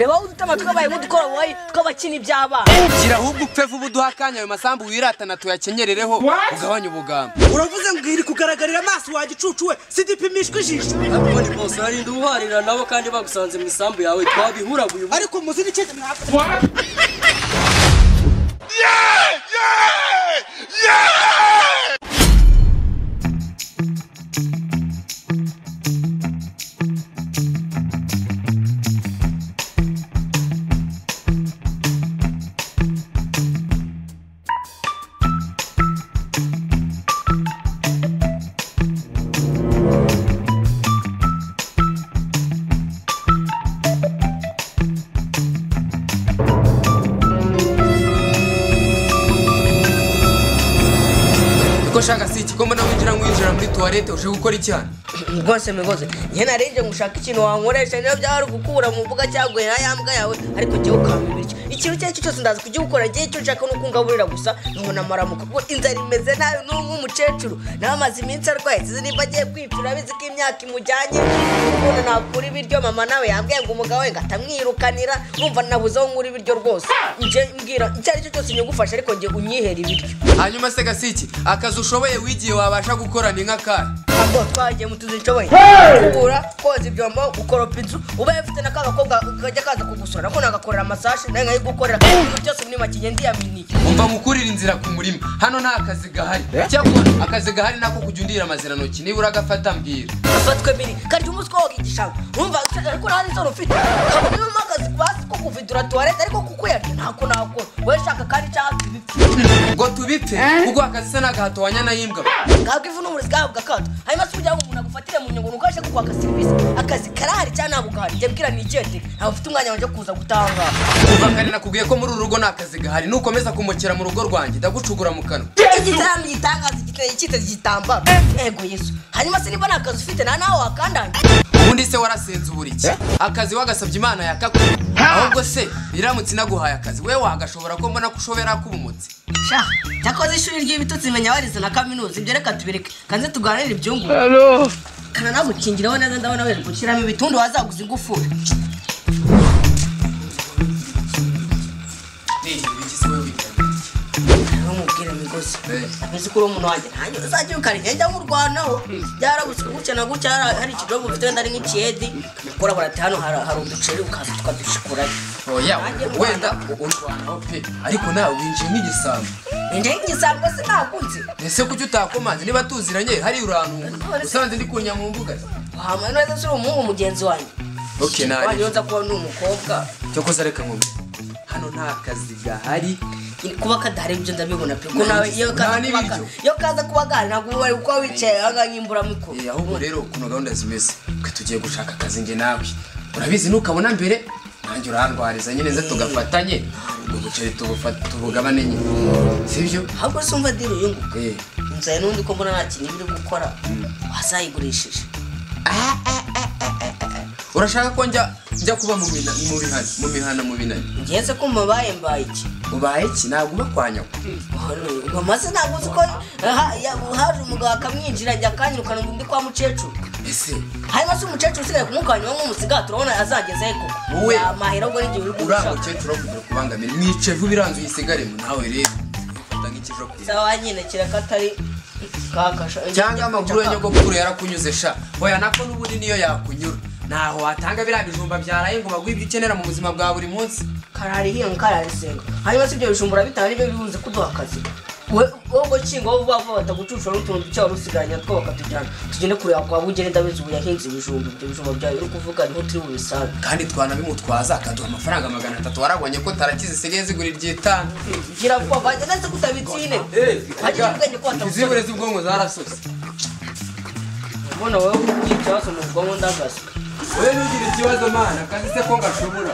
reba udutama twabaye mudukora wowe twabakini byaba gira ahubwo upfe vuba duhakanya ayo masambu wiratana tuyakenyerereho ugabanya ubugamba uravuze ngo iri kugaragarira amaso wagicucuwe sidipimishwe ijisho ariko ni boss ari nduharira nabo kandi bagusanze mu isambu yawe twabihuraguye ariko muzi ni cece shaka siki ko mbona winjira muri toilette uje gukora icyana rwose migoze njye narenje gushaka ikintu wankoresha niyo byari gukura mu mbuga cyagwe yambwa yawe ariko cyo ukambibiryo ikintu cyo cyose ndaza kujya gukora giye cyo nshaka no kungaburira gusa nkona maramuka kuko inzara imeze nabi n'umucecuru namaze iminsi arwaye zizi nimba agiye kwipfira bizi ko imyaka imujyanye umuntu nakura ibiryo mama nawe yambwiye ngo umugabo we ngatamwirukanira numva nabuze aho nkura ibiryo rwose nje mbwira icyo ari cyo cyose nyugufasha ariko nge unyihera ibiryo hanyuma se gasiki akazi ushoboye wigiye wabasha gukora ni nk'akari abo twagiye mutuzicoboye kubura koza ibyombo gukoropa inzu uba yafite nakagakobwa kajya kaza kugusura nako nagakorera massage naye gukorera ibintu byose muri makinye ndiyaminiye umva mukurira inzira ku murima hano nta akazi gahari cyakora akazi gahari nako kujya undira amaziranoki niba uragafata mbwira afatwe biri karya umuswa wogigishanga umva ariko nta n'izo ufite kabone mu akazi basi ko kuvidura toilette ariko kukuyarya ntako nakora we shaka kandi cyangwa ibipfi ngo tubipfe kuko akazi se n'agahato wanyana yimbwa ngabwo ivu n'umurizi gahabwa akato hanyuma se kugira ngo umuntu agufatire mu nyungu nukaje kukwaka serivisi akazi karahari cyangwa ntabwo gahari njye mbwira nigende ntabwo ufite umwanya wanje kuza gutanga kuva kare nakubwiye ko muri uru rugo nta kazi gahari nukomeza kumukira mu rugo rwanjye ndagucugura mu kanwa igitaramo gitangaza igiteye cyiteze igitambaro ego yesu hanyuma se niba nta kazi ufite nta nawe wakandanye ubundi se warasenze uburiki akazi wagasabye imana yakakura ahubwo se biramutse inaguhaye akazi we wagashobora ko mbona kushobera kubumutse sha cyakoze ishuri ry'ibitutsi menya warize na kaminuza ibyo reka tubireke kanze tuganire ibyungu kana nagukingiraho neza ndabona were gushyiramo ibitundu wazaguza ingufuri mubwira migozi bizi ko umuntu wanjye ntanyo uzajya ukarya njya murwanaho byarabutse gutya na gutya hari ikidobo ufite wenda ari nk'ikiyedi ukora barati hano hari uduceri ukaza tukadushikurayo oya wenda urwanaho pe ariko nawe winjiye nk'igisambo njye nk'igisambo se nakunze ese kuki utakomanze niba tuziranye hari urantu usanze ndi kunya mu mbuga wahamwe neza se umuhungu mugenzi wanjye okay nari wanyoza kuba ni umukobwa cyo koza reka nkubwire hano nta kazi gahari kuba kadahari ibyo ndabibona pe ko nawe iyo kaza kuba gahari ntabwo wari uko wicaye aha nyimbura mikoro ahubwo rero kuno gahunda zimeze twe tugiye gushaka akazi nge nawe urabizi nukabona mbere nanjye urandwariza nyine nze tugafatanye umuceri tubugabane nyine sibyo ahubwo se umva diro yungu nzaye n'undi ko mbona nta kintu biri gukora wasayigurishije urashaka ko njya kuba mu mihana mu binani ngeze ko mubaye mbaye iki ubaye iki ntabwo uba kwa nyoko amaze ntabwo uzi ko haje umugabo akamwinjira njya akanyirukana ngo ndi kwa mukecuru ese hanyuma se umukecuru usigaye kumukanywa nk'umusiga turabona azagezeho ko wowe amahera ubwo n'igihe uri kurusha uriya mukecuru kugira kubangamira mwice vuba iranzu uyisigaremo nawe rero ufata nk'ikijo kwiza sawa nyine kireka atari kakasha cyangwa amaguru ya nyogokuru yarakunyuze sha oya nako n'ubundi niyo yakunyura naho watanga biriya bijumba byaraye ngo baguhe ibyo ukenera mu buzima bwa buri munsi karari hiyo kararisenga hanyuma se ibyo bijumbura bitanga nibyo bibuze kuduha akazi wowe kingo vuba vuba batagucushura n'utuntu ducyaho rusiganya two bakatujyana tugende kureba kwa bugene ndabizi ubu yahinze ibijumba ibyo bijumba byawe uri kuvuga niho turi bubisange kandi twanabimutwaza akaduha amafaranga 300 warabonye ko tarakize isigaye zigura iry'itanu gira vuba bajya neza kutabitsine hajya ubwenge ko batagusoza izibure z'ubwonko zarasose mbona wowe ukicaso mu bwonko ndagasa wewe ntugire ikibazo mana kandi se ko ngashobora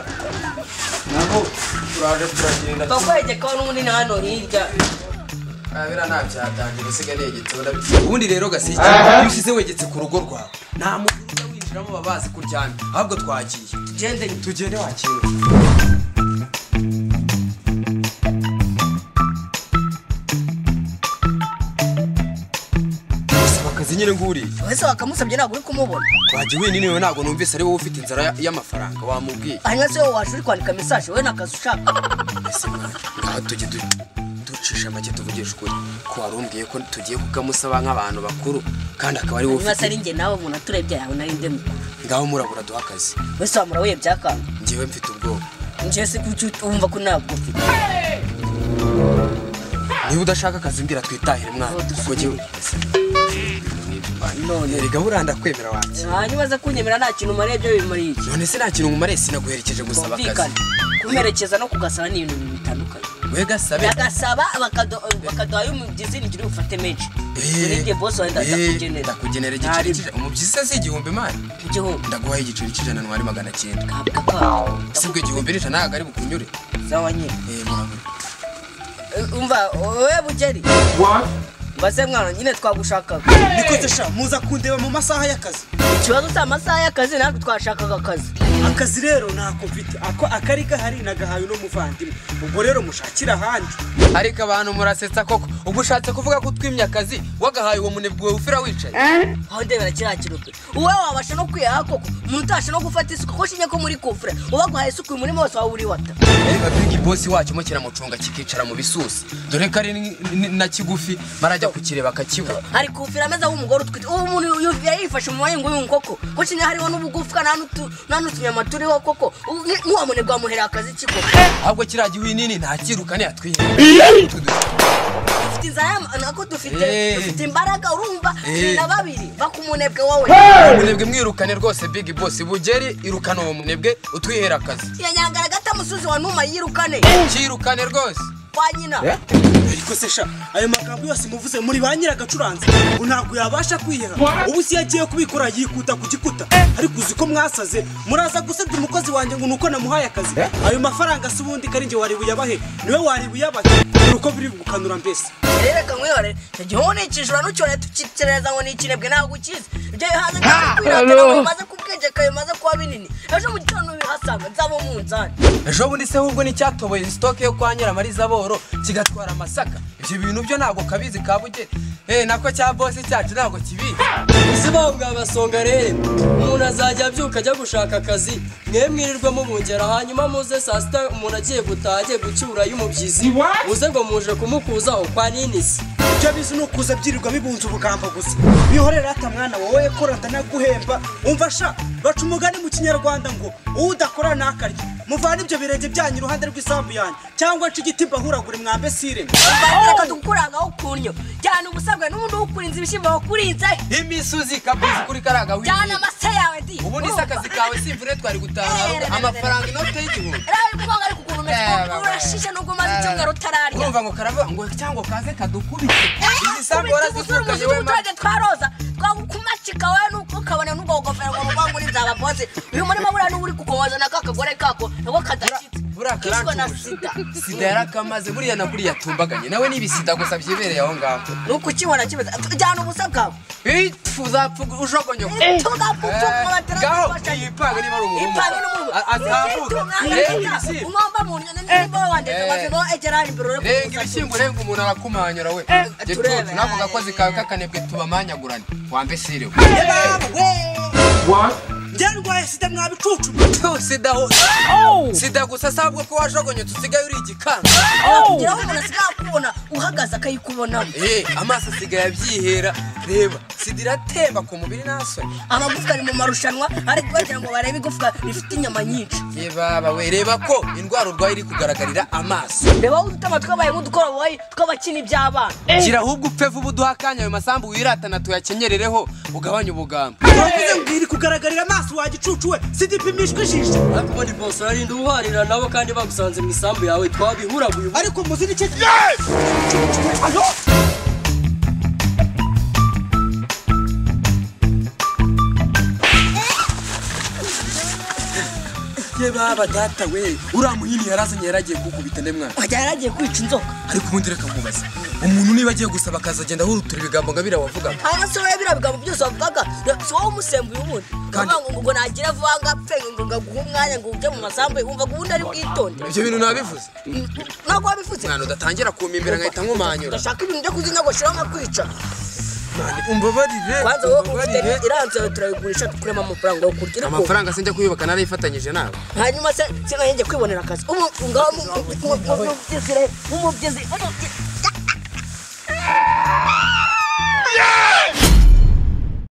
nabo turaje turagenda twakwegeka n'ubundi na hano hirya abira nta cyatangira usigaye negetse ubundi rero gasiki usize wegetse ku rugo rwawe nta muntu ujya winjiramo babazi kuryana ahubwo twagiye tugende wakira nyine nguri wese wakamusabye ntabwo uri kumubona wagiye wenyine niwe ntabwo numvise ari wowe ufite inzara y'amafaranga wamubwiye hanyuma se wowe waje uri kwandika message wowe nakazi ushaka ese mwana ngaho tujye ducisha make tuvugisha ukuri ko warumbwiye ko tugiye kukamusaba nk'abantu bakuru kandi akaba ari wowe ufite ari njye nawe umuntu aturebye yawe nari nde mukuru ngaho murabura duha akazi wese wamura wiye byakanga njyewe mfite ubwoba njye se kuki wumva ko ntabwo ufite niba udashaka akazi mbwira twitahire mwana kuko njyewe none rega buranda kwemera wanjye hanyuma aza kunyemera nta kintu umariye byo bimariye iki none se nta kintu umumariye sinaguherekeje gusaba akazi kumerekeza no kugasaba ni ibintu bitandukanye we gasabe bagasaba bakaduha y'umubyizi nigire ufate menshi nibyo boss wenda ndakugenera igiceri cy'ijana umubyizi se igihumbi mani igihumbi ndaguhaye igiceri cy'ijana n'uwari 900 kabwa sibwo igihumbi n'ijana ntabwo ari bukunyure zawa nyine murabura umva wowe bugeri mbase mwana nyine twagushakaga nikoze sha muza kundeba mu masaha y'akazi ikibazo cya masaha y'akazi natwe twashakaga akazi akazi rero ntako mfite ako akari gahari nagahaye no muvandimwe ubwo rero mushakira ahandi ariko abantu murasetsa koko ubwo ushatse kuvuga ko twimye akazi wagahaye uwo munebwe ufira wicaye aho ndebera kiriya kintu uwe wabasha no kwiyaha koko umuntu utasha no gufata isuku ko shinye ko muri kufura ubaguhaye isuku uyu murimo wose wawe uri wata reka bigi bosi wacu mo kiramucunga kikicara mu bisusi dore ko ari na kigufi marajya kukireba akakibura ari kufira ameze nk'umugore utwite uwo muntu yifashe mu mayingo y'unkoko ko shinye hariho n'ubugufwa n'utunyama turiho koko nk'uwo munebwe wamuhereye akazi kiko ahubwo kiriya gihuye nini ntakirukane yatwiye dufite inzara nako dufite imbaraga urumva na babiri bakumunebwe wowe umunebwe mwirukane rwose big boss bugeri irukana uwo munebwe utwihera akazi ya nyangara gata musuzi wa numa yirukane kirukane rwose kwa nyina ariko se sha ayo magambo yose muvuze muri ba nyiragacuranze ntabwo yabasha kwiheha ubu si yagiye kubikora yikuta ku gikuta ariko uzi ko mwasaze muraza gusebya umukozi wanjye ngo nuko namuhaye akazi ayo mafaranga se ubundi kari njye wari buyabahe niwe wari buyabahe uko biri gukanura mbese reka nkwihore igihe nikijura n'ucyone tukikereza ngo nikinebwe ntabwo ukizi ibyo haza kwirata maze kubwengeka maze kuba binini ejo mu gitondo bihasanga nzaba umunzani ejo bundi se ahubwo n'icyatoboye stock yo kwa Nyiramariza boro kigatwara amasaka ibyo bintu byo ntabwo kabizi kabugere nako cya boss cyacu ntabwo kibizi usiba bwabasonga rero umuntu azajya abyuka ajya gushaka akazi mwirirwa mubungera hanyuma muze saa sita umuntu agiye gutaha agiye gucyura y'umubyizi uze ngo muje kumukuzaho kwa ninisi ibyo bizi ni ukuza byirirwa bibunze ubugamba gusa bihorera ata mwana wowe kora ndanaguhemba umva sha baca umugani mu kinyarwanda ngo udakora nakarya muvana ibyo birenge byanyu iruhande rw'isambu yanyu cyangwa nca igiti mbahuragure mwambe sirene reka tukurangaho ukunyo cyane ubusabwe n'ubundi ukurinze ibishyimbo wakurinze imisuzi kabuzi kuri karaga w'iyi cyane amase yawe di ubundi se akazi kawe simvure twari gutaha amafaranga inote y'igihumbi kubanga ari kugura umeze urashishe nubwo umaze icyumweru utararya urumva ngo karavuga ngo cyangwa kaze kadukubite izi sambu warazivukanye we muturage twaroza twakumacika we nuko ukabona n'ubwo gofero ngo mubangu n'inzaba bose uyu murimo buriya n'ubu uri kugoboza nako akagore kako nako kadakitse kishwe na sida yarakamaze buriya na kuriya tumbaganye nawe n'ibisida gusa byibereye aho ngaho nuko ukibona kimeze jyana ubusa bwawe uzapfa ujogonyo gaho ipanga niba ari umuhungu umwamba mu nyoni niba wandeze bavuga egera imbere renga ibishyimbo renga umuntu arakumanyura we getutu nako gakozi kawe kakanebwe tubamanyagurane wambe sirewe byarwaye sida mwabicucu sida sida gusa sabwo ko wajogonyo tusigaye uri igikanga kugira ngo umuntu asigaye akubona uhagaze akayikubonamo amaso asigaye abyihera reba sida iratemba ku mubiri n'asoni amagufwa ari mu marushanwa ariko bagira ngo barebe igufwa rifite inyama nyinshi baba we reba ko indwara urwaye iri kugaragarira amaso reba udutama twabaye nk'udukoroboyi tw'abakina iby'abana gira ahubwo upfe vuba uduha akanya ayo masambu wiratana tuyakenyerereho ugabanye ubugamba uravuze ngo iri kugaragarira amaso wagicucu we sida ipimishwa ijisho ariko ubundi bose urarinda ubuharira nabo kandi bagusanze mu isambu yawe twabihuraguye ariko muzi n'icyo ye baba data we uriya muhini yarazanye yaragiye kukubita nde mwana wajya yaragiye kwica inzoka ariko ubundi reka nkubaza umuntu niba agiye gusaba akazi agenda ahurutura ibigambo nka biriya wavugaga hanyuma se wowe biriya bigambo byose wavugaga si wowe umusembuye ubundi ngo nagire vuba ngo apfe ngo ngaguhe umwanya ngo ujye mu masambu wumva ngo ubundi ari bwitonde ibyo bintu nabivuze ntabwo wabivuze mwana udatangira kumimbira nkahita nkumanyura ndashaka ibintu byo kuzinyogosheraho nkakwica umbabarire kwanza wowe ufite iranze turayigurisha tukurema amafaranga yo kurya amafaranga sinjya kuyubaka narayifatanyije nawe hanyuma se sinahenge kwibonera akazi ubu ngaho umubyizi